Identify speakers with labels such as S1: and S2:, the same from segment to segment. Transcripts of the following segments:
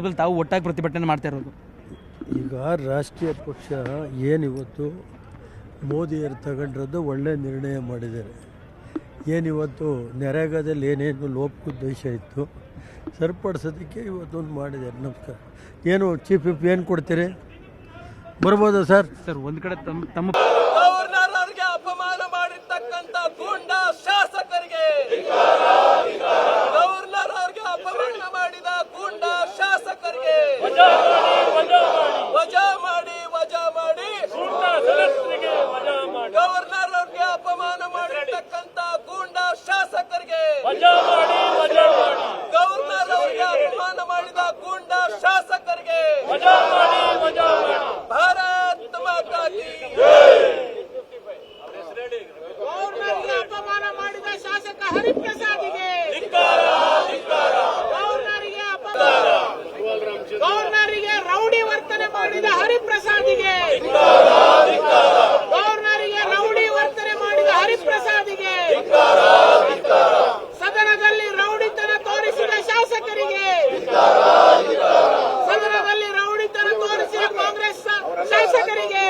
S1: ತಾವು ಒಟ್ಟಾಗಿ ಪ್ರತಿಭಟನೆ ಮಾಡ್ತಾ ಇರೋದು.
S2: ಈಗ ರಾಷ್ಟ್ರೀಯ ಪಕ್ಷ ಏನಿವತ್ತು ಮೋದಿಯವರು ತಗೊಂಡಿರೋದು ಒಳ್ಳೆಯ ನಿರ್ಣಯ ಮಾಡಿದ್ದಾರೆ. ಏನಿವತ್ತು ನರೇಗಾದಲ್ಲಿ ಏನೇನು ಲೋಪಕುದ್ದೇಶ ಇತ್ತು ಸರಿಪಡಿಸೋದಕ್ಕೆ ಇವತ್ತೊಂದು ಮಾಡಿದ್ದಾರೆ. ನಮಸ್ಕಾರ. ಏನು ಚೀಫ್ ವಿಪ್ ಏನು ಕೊಡ್ತೀರಿ? ಬರ್ಬೋದಾ ಸರ್?
S1: ಸರ್ ಒಂದು ಕಡೆ ತಮ್ಮ
S3: ಗವರ್ನರ್ ಅವರಿಗೆ ಅಪಮಾನ ಮಾಡಿರ್ತಕ್ಕಂಥ ಗೂಂಡ ಶಾಸಕರಿಗೆ, ಗವರ್ನರ್ ಅವರಿಗೆ ಅಪಮಾನ ಮಾಡಿದ ಗೂಂಡ ಶಾಸಕರಿಗೆ ವಜಾ ಮಾಡಿ ಗವರ್ನರ್ ಅವರಿಗೆ ಅಪಮಾನ ಮಾಡಿರ್ತಕ್ಕಂಥ ಗೂಂಡ ಶಾಸಕರಿಗೆ ಗವರ್ನರ್ ಅವರಿಗೆ ಅಪಮಾನ ಮಾಡಿದ ಗೂಂಡ ಶಾಸಕರಿಗೆ ಭಾರತ್ ಮಾತಾ ಕಿ
S4: ಗವರ್ನರ್ಗೆ ಅಪಮಾನ ಮಾಡಿದ ಶಾಸಕ ಹರಿಪ್ರಸಾದಿಗೆ, ಗವರ್ನರಿಗೆ ರೌಡಿ ವರ್ತನೆ ಮಾಡಿದ ಹರಿಪ್ರಸಾದಿಗೆ, ಗವರ್ನರಿಗೆ ರೌಡಿ ವರ್ತನೆ ಮಾಡಿದ ಹರಿಪ್ರಸಾದಿಗೆ, ಸದನದಲ್ಲಿ ರೌಡಿತನ ತೋರಿಸಿದ ಶಾಸಕರಿಗೆ, ಸದನದಲ್ಲಿ ರೌಡಿತನ ತೋರಿಸಿದ ಕಾಂಗ್ರೆಸ್ ಶಾಸಕರಿಗೆ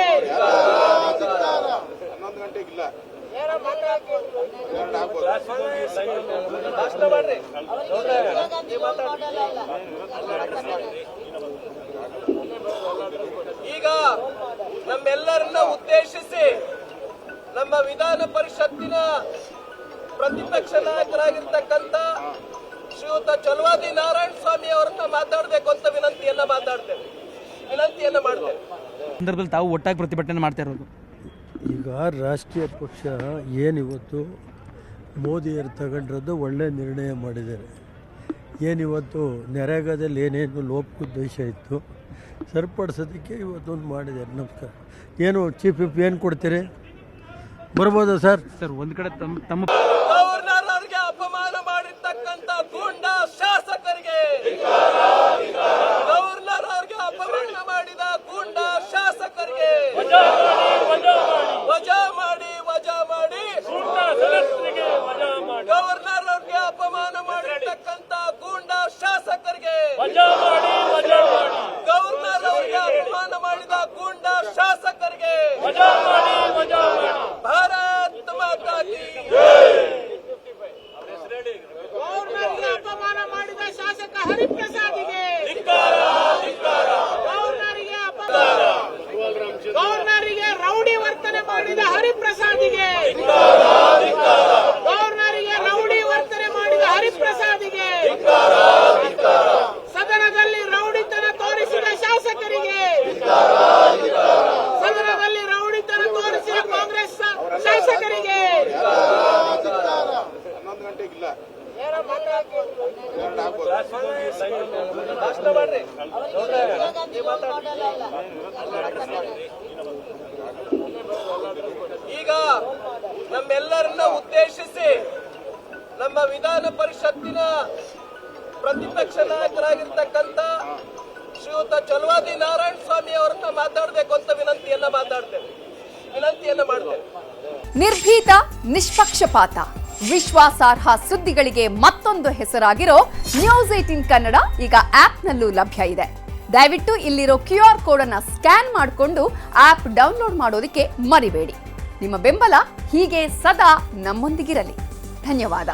S3: ಈಗ ನಮ್ಮೆಲ್ಲರನ್ನ ಉದ್ದೇಶಿಸಿ ನಮ್ಮ ವಿಧಾನ ಪರಿಷತ್ತಿನ ಪ್ರತಿಪಕ್ಷ ನಾಯಕರಾಗಿರ್ತಕ್ಕಂಥ ಶ್ರೀಯುತ ಚಲವಾದಿ ನಾರಾಯಣ ಸ್ವಾಮಿ ಅವರನ್ನ ಮಾತಾಡಬೇಕು ಅಂತ ವಿನಂತಿಯನ್ನ ಮಾಡ್ತೇವೆ.
S1: ಸಂದರ್ಭದಲ್ಲಿ ತಾವು ಒಟ್ಟಾಗಿ ಪ್ರತಿಭಟನೆ ಮಾಡ್ತಾ ಇರೋದು.
S2: ಈಗ ರಾಷ್ಟ್ರೀಯ ಪಕ್ಷ ಏನಿವತ್ತು ಮೋದಿಯವರು ತಗೊಂಡಿರೋದು ಒಳ್ಳೆಯ ನಿರ್ಣಯ ಮಾಡಿದ್ದಾರೆ. ಏನಿವತ್ತು ನರೇಗಾದಲ್ಲಿ ಏನೇನು ಲೋಪಕುದ್ದೇಶ ಇತ್ತು ಸರಿಪಡಿಸೋದಕ್ಕೆ ಇವತ್ತೊಂದು ಮಾಡಿದ್ದಾರೆ. ನಮಸ್ಕಾರ. ಏನು ಚೀಫ್ ವಿಪ್ ಏನು ಕೊಡ್ತೀರಿ? ಬರ್ಬೋದಾ ಸರ್?
S1: ಸರ್ ಒಂದು ಕಡೆ ತಮ್ಮ
S3: ಗವರ್ನರ್ ಅವರಿಗೆ ಅಪಮಾನ ಮಾಡಿರ್ತಕ್ಕಂಥ ಗೂಂಡ ಶಾಸಕರಿಗೆ, ಗವರ್ನರ್ ಅವರಿಗೆ ಅಪಮಾನ ಮಾಡಿದ ಗೂಂಡ ಶಾಸಕರಿಗೆ ವಜಾ ಮಾಡಿ ಗವರ್ನರ್ ಅವರಿಗೆ ಅಪಮಾನ ಮಾಡಿರ್ತಕ್ಕಂಥ ಗೂಂಡ ಶಾಸಕರಿಗೆ ಗವರ್ನರ್ ಅವರಿಗೆ ಅಪಮಾನ ಮಾಡಿದ ಗೂಂಡ ಶಾಸಕರಿಗೆ ಭಾರತ್ ಮಾತಾ ಕಿ
S4: ಗವರ್ನರ್ಗೆ ಅಪಮಾನ ಮಾಡಿದ ಶಾಸಕ ಹರಿಪ್ರಸಾದಿಗೆ, ಗವರ್ನರಿಗೆ ರೌಡಿ ವರ್ತನೆ ಮಾಡಿದ ಹರಿಪ್ರಸಾದಿಗೆ, ಗವರ್ನರಿಗೆ ರೌಡಿ ವರ್ತನೆ ಮಾಡಿದ ಹರಿಪ್ರಸಾದಿಗೆ, ಸದನದಲ್ಲಿ ರೌಡಿತನ ತೋರಿಸಿದ ಶಾಸಕರಿಗೆ, ಸದನದಲ್ಲಿ ರೌಡಿತನ ತೋರಿಸಿದ ಕಾಂಗ್ರೆಸ್ ಶಾಸಕರಿಗೆ
S3: ಈಗ ನಮ್ಮೆಲ್ಲರನ್ನ ಉದ್ದೇಶಿಸಿ ನಮ್ಮ ವಿಧಾನ ಪರಿಷತ್ತಿನ ಪ್ರತಿಪಕ್ಷ ನಾಯಕರಾಗಿರ್ತಕ್ಕಂಥ ಶ್ರೀಯುತ ಚಲವಾದಿ ನಾರಾಯಣ ಸ್ವಾಮಿ ಅವರನ್ನ ಮಾತಾಡಬೇಕು ಅಂತ ವಿನಂತಿಯನ್ನ ಮಾಡ್ತೇವೆ.
S5: ನಿರ್ಭೀತ, ನಿಷ್ಪಕ್ಷಪಾತ, ವಿಶ್ವಾಸಾರ್ಹ ಸುದ್ದಿಗಳಿಗೆ ಮತ್ತೊಂದು ಹೆಸರಾಗಿರೋ ನ್ಯೂಸ್ 18 ಕನ್ನಡ ಈಗ ಆಪ್ನಲ್ಲೂ ಲಭ್ಯ ಇದೆ. ದಯವಿಟ್ಟು ಇಲ್ಲಿರೋ QR ಕೋಡ್ ಅನ್ನ ಸ್ಕ್ಯಾನ್ ಮಾಡಿಕೊಂಡು ಆಪ್ ಡೌನ್ಲೋಡ್ ಮಾಡೋದಕ್ಕೆ ಮರಿಬೇಡಿ. ನಿಮ್ಮ ಬೆಂಬಲ ಹೀಗೆ ಸದಾ ನಮ್ಮೊಂದಿಗಿರಲಿ. ಧನ್ಯವಾದ.